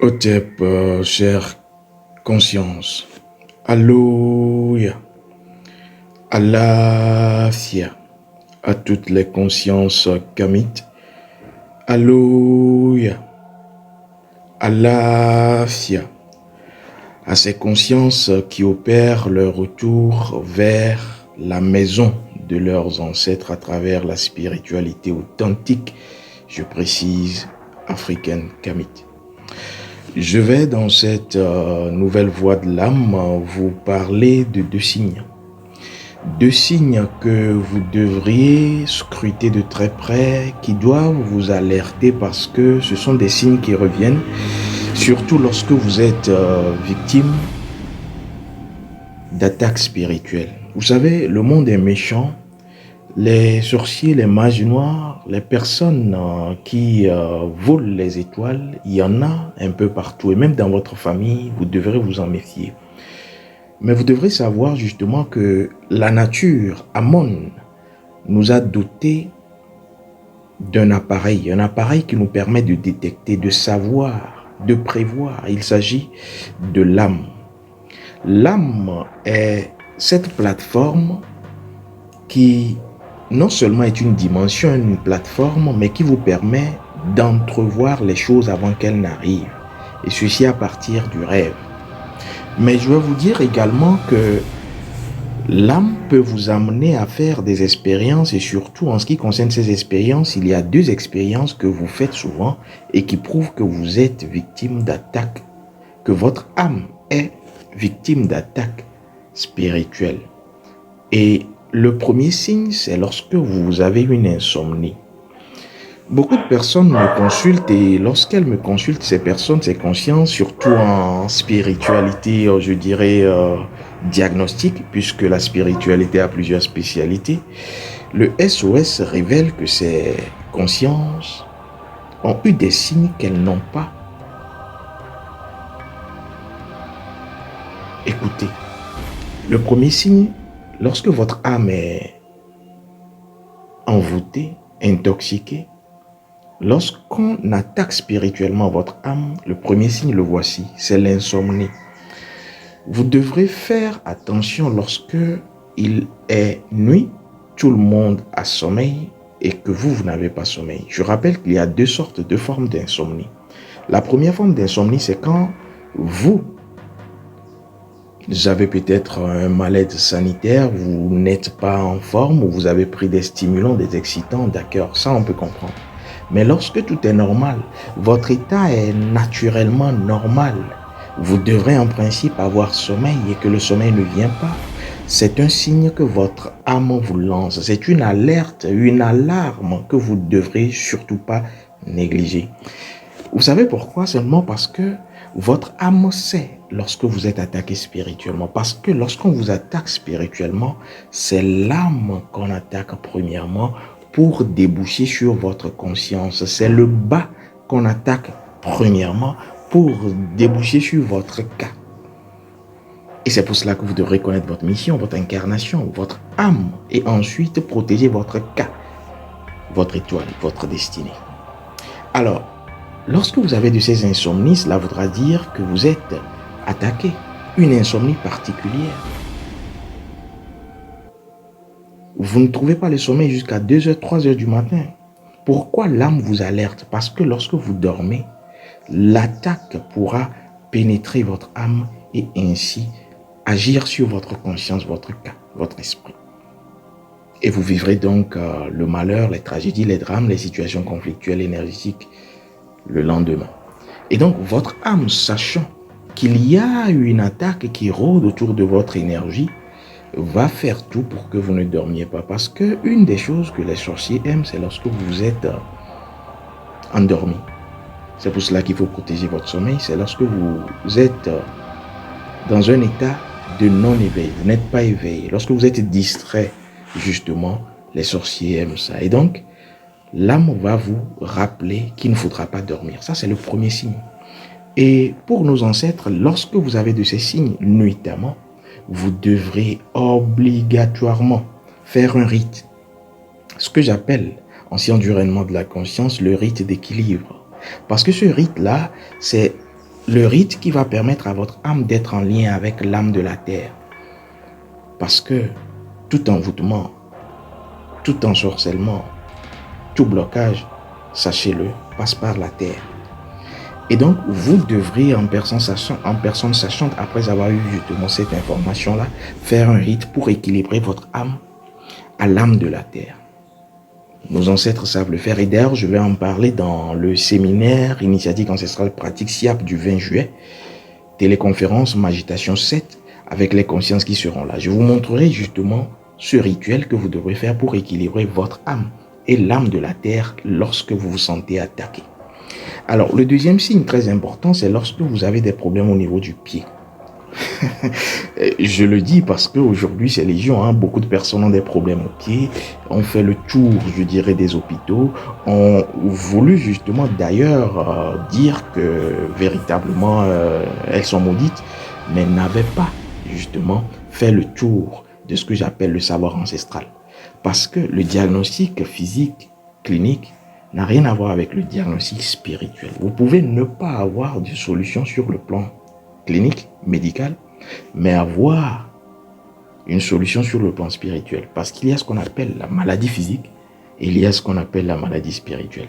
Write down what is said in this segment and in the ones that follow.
Otep, chère conscience, Alléluia, Alafia, à toutes les consciences kamites, Alléluia, Alafia, à ces consciences qui opèrent leur retour vers la maison de leurs ancêtres à travers la spiritualité authentique, je précise, africaine kamite. Je vais dans cette nouvelle voie de l'âme vous parler de deux signes. Deux signes que vous devriez scruter de très près, qui doivent vous alerter parce que ce sont des signes qui reviennent, surtout lorsque vous êtes victime d'attaques spirituelles. Vous savez, le monde est méchant. Les sorciers, les mages noirs, les personnes qui volent les étoiles, il y en a un peu partout. Et même dans votre famille, vous devrez vous en méfier. Mais vous devrez savoir justement que la nature, Amon, nous a dotés d'un appareil. Un appareil qui nous permet de détecter, de savoir, de prévoir. Il s'agit de l'âme. L'âme est cette plateforme qui non seulement est une dimension, une plateforme, mais qui vous permet d'entrevoir les choses avant qu'elles n'arrivent. Et ceci à partir du rêve. Mais je vais vous dire également que l'âme peut vous amener à faire des expériences et surtout en ce qui concerne ces expériences, il y a deux expériences que vous faites souvent et qui prouvent que vous êtes victime d'attaques, que votre âme est victime d'attaques spirituelles. Et le premier signe, c'est lorsque vous avez une insomnie. Beaucoup de personnes me consultent et lorsqu'elles me consultent, ces personnes, ces consciences, surtout en spiritualité, je dirais diagnostique, puisque la spiritualité a plusieurs spécialités, le SOS révèle que ces consciences ont eu des signes qu'elles n'ont pas. Écoutez, le premier signe, lorsque votre âme est envoûtée, intoxiquée, lorsqu'on attaque spirituellement votre âme, le premier signe, le voici, c'est l'insomnie. Vous devrez faire attention lorsque il est nuit, tout le monde a sommeil et que vous n'avez pas sommeil. Je rappelle qu'il y a deux formes d'insomnie. La première forme d'insomnie, c'est quand vous avez peut-être un mal-être sanitaire, vous n'êtes pas en forme ou vous avez pris des stimulants, des excitants, d'accord, ça on peut comprendre. Mais lorsque tout est normal, votre état est naturellement normal, vous devrez en principe avoir sommeil et que le sommeil ne vient pas. C'est un signe que votre âme vous lance. C'est une alerte, une alarme que vous ne devrez surtout pas négliger. Vous savez pourquoi? Seulement parce que votre âme sait lorsque vous êtes attaqué spirituellement. Parce que lorsqu'on vous attaque spirituellement, c'est l'âme qu'on attaque premièrement pour déboucher sur votre conscience. C'est le bas qu'on attaque premièrement pour déboucher sur votre cas. Et c'est pour cela que vous devrez connaître votre mission, votre incarnation, votre âme et ensuite protéger votre cas, votre étoile, votre destinée. Alors, lorsque vous avez de ces insomnies, cela voudra dire que vous êtes attaqué, une insomnie particulière. Vous ne trouvez pas le sommeil jusqu'à 2h, 3h du matin. Pourquoi l'âme vous alerte? Parce que lorsque vous dormez, l'attaque pourra pénétrer votre âme et ainsi agir sur votre conscience, votre cas, votre esprit. Et vous vivrez donc le malheur, les tragédies, les drames, les situations conflictuelles, énergétiques le lendemain. Et donc, votre âme, sachant qu'il y a une attaque qui rôde autour de votre énergie, va faire tout pour que vous ne dormiez pas. Parce que une des choses que les sorciers aiment, c'est lorsque vous êtes endormi. C'est pour cela qu'il faut protéger votre sommeil. C'est lorsque vous êtes dans un état de non-éveil. Vous n'êtes pas éveillé. Lorsque vous êtes distrait, justement, les sorciers aiment ça. Et donc, l'âme va vous rappeler qu'il ne faudra pas dormir. Ça, c'est le premier signe. Et pour nos ancêtres, lorsque vous avez de ces signes nuitamment, vous devrez obligatoirement faire un rite. Ce que j'appelle, en science du rayonnement de la conscience, le rite d'équilibre. Parce que ce rite-là, c'est le rite qui va permettre à votre âme d'être en lien avec l'âme de la terre. Parce que tout envoûtement, tout ensorcellement, tout blocage, sachez-le, passe par la terre. Et donc, vous devrez, en personne sachante, après avoir eu justement cette information-là, faire un rite pour équilibrer votre âme à l'âme de la terre. Nos ancêtres savent le faire. Et d'ailleurs, je vais en parler dans le séminaire Initiatique Ancestrale Pratique SIAP du 20 juillet, téléconférence Magitation 7, avec les consciences qui seront là. Je vous montrerai justement ce rituel que vous devrez faire pour équilibrer votre âme et l'âme de la terre lorsque vous vous sentez attaqué. Alors, le deuxième signe très important, c'est lorsque vous avez des problèmes au niveau du pied. Je le dis parce qu'aujourd'hui, c'est légion. Beaucoup de personnes ont des problèmes au pied. On fait le tour, je dirais, des hôpitaux. On voulu justement d'ailleurs dire que véritablement, elles sont maudites, mais n'avaient pas justement fait le tour de ce que j'appelle le savoir ancestral. Parce que le diagnostic physique, clinique, n'a rien à voir avec le diagnostic spirituel. Vous pouvez ne pas avoir de solution sur le plan clinique, médical, mais avoir une solution sur le plan spirituel. Parce qu'il y a ce qu'on appelle la maladie physique et il y a ce qu'on appelle la maladie spirituelle.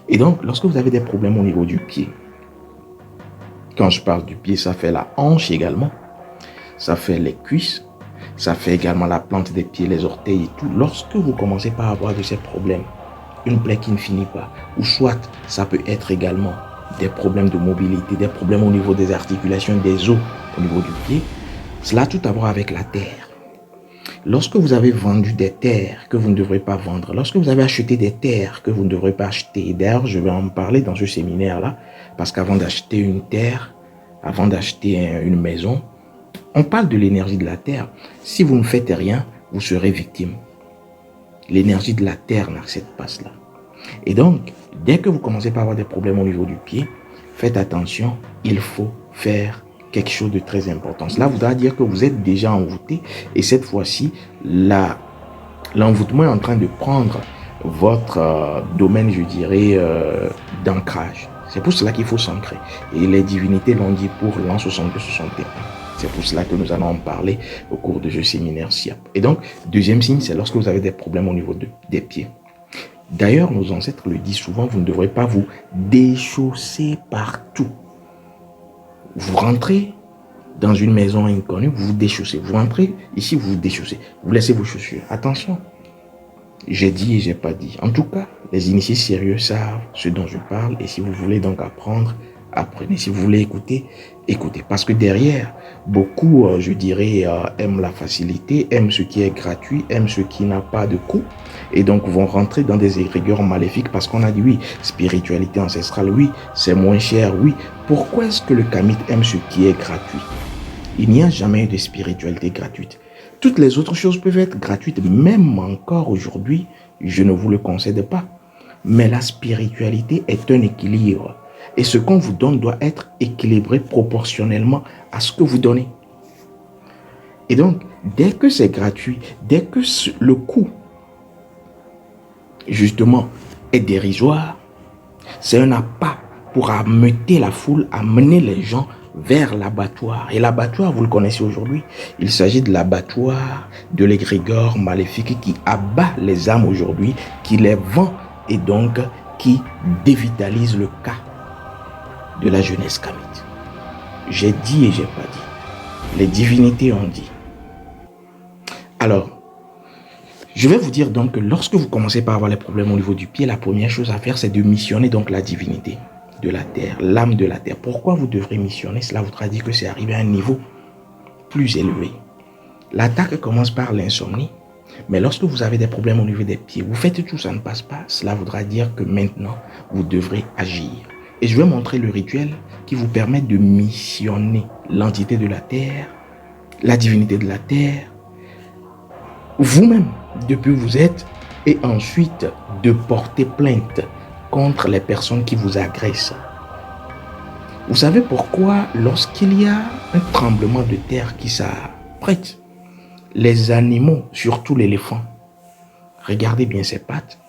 Et donc, lorsque vous avez des problèmes au niveau du pied, quand je parle du pied, ça fait la hanche également, ça fait les cuisses, ça fait également la plante des pieds, les orteils et tout. Lorsque vous commencez par avoir de ces problèmes, une plaie qui ne finit pas, ou soit ça peut être également des problèmes de mobilité, des problèmes au niveau des articulations, des os, au niveau du pied, cela a tout à voir avec la terre. Lorsque vous avez vendu des terres que vous ne devrez pas vendre, lorsque vous avez acheté des terres que vous ne devrez pas acheter, d'ailleurs je vais en parler dans ce séminaire-là, parce qu'avant d'acheter une terre, avant d'acheter une maison, on parle de l'énergie de la terre. Si vous ne faites rien, vous serez victime. L'énergie de la terre n'accepte pas cela. Et donc, dès que vous commencez par avoir des problèmes au niveau du pied, faites attention, il faut faire quelque chose de très important. Cela voudra dire que vous êtes déjà envoûté et cette fois-ci, l'envoûtement est en train de prendre votre domaine, je dirais, d'ancrage. C'est pour cela qu'il faut s'ancrer. Et les divinités l'ont dit pour l'an 62-61. C'est pour cela que nous allons en parler au cours de ce séminaire SIAP. Et donc, deuxième signe, c'est lorsque vous avez des problèmes au niveau des pieds. D'ailleurs, nos ancêtres le disent souvent, vous ne devrez pas vous déchausser partout. Vous rentrez dans une maison inconnue, vous vous déchaussez. Vous rentrez ici, vous vous déchaussez. Vous laissez vos chaussures. Attention, j'ai dit et j'ai pas dit. En tout cas, les initiés sérieux savent ce dont je parle. Et si vous voulez donc apprendre, apprenez. Si vous voulez écouter, écoutez. Parce que derrière, beaucoup, je dirais, aiment la facilité, aiment ce qui est gratuit, aiment ce qui n'a pas de coût. Et donc, vont rentrer dans des égrégores maléfiques parce qu'on a dit oui, spiritualité ancestrale, oui, c'est moins cher, oui. Pourquoi est-ce que le kamite aime ce qui est gratuit? Il n'y a jamais eu de spiritualité gratuite. Toutes les autres choses peuvent être gratuites, même encore aujourd'hui, je ne vous le concède pas. Mais la spiritualité est un équilibre. Et ce qu'on vous donne doit être équilibré proportionnellement à ce que vous donnez. Et donc, dès que c'est gratuit, dès que le coût, justement, est dérisoire, c'est un appât pour ameuter la foule, amener les gens vers l'abattoir. Et l'abattoir, vous le connaissez aujourd'hui, il s'agit de l'abattoir de l'égrégore maléfique qui abat les âmes aujourd'hui, qui les vend et donc qui dévitalise le cas de la jeunesse kamite. J'ai dit et j'ai pas dit. Les divinités ont dit. Alors, je vais vous dire donc que lorsque vous commencez par avoir les problèmes au niveau du pied, la première chose à faire, c'est de missionner donc la divinité de la terre, l'âme de la terre. Pourquoi vous devrez missionner? Cela voudra dire que c'est arrivé à un niveau plus élevé. L'attaque commence par l'insomnie, mais lorsque vous avez des problèmes au niveau des pieds, vous faites tout, ça ne passe pas. Cela voudra dire que maintenant, vous devrez agir. Et je vais montrer le rituel qui vous permet de missionner l'entité de la terre, la divinité de la terre, vous-même, depuis où vous êtes, et ensuite de porter plainte contre les personnes qui vous agressent. Vous savez pourquoi lorsqu'il y a un tremblement de terre qui s'apprête, les animaux, surtout l'éléphant, regardez bien ses pattes,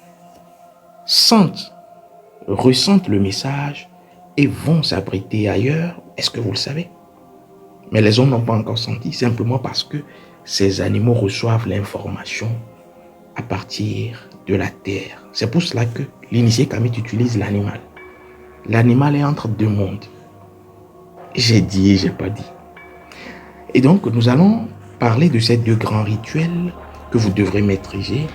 ressentent le message et vont s'abriter ailleurs. Est-ce que vous le savez? Mais les hommes n'ont pas encore senti, simplement parce que ces animaux reçoivent l'information à partir de la terre. C'est pour cela que l'initié Kamit utilise l'animal. L'animal est entre deux mondes. J'ai dit et j'ai pas dit. Et donc, nous allons parler de ces deux grands rituels que vous devrez maîtriser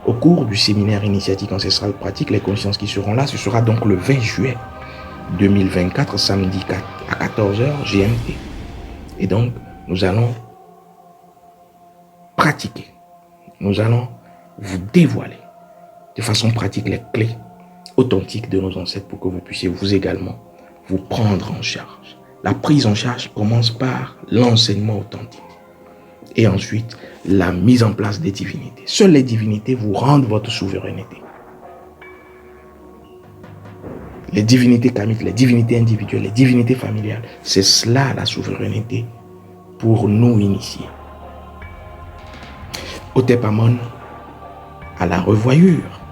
au cours du séminaire initiatique ancestrale pratique. Les consciences qui seront là, ce sera donc le 20 juillet 2024, samedi à 14h GMT. Et donc, nous allons pratiquer. Nous allons vous dévoiler de façon pratique les clés authentiques de nos ancêtres pour que vous puissiez vous également vous prendre en charge. La prise en charge commence par l'enseignement authentique et ensuite la mise en place des divinités. Seules les divinités vous rendent votre souveraineté. Les divinités kamites, les divinités individuelles, les divinités familiales, c'est cela la souveraineté pour nous initiés. Otep Amon, à la revoyure.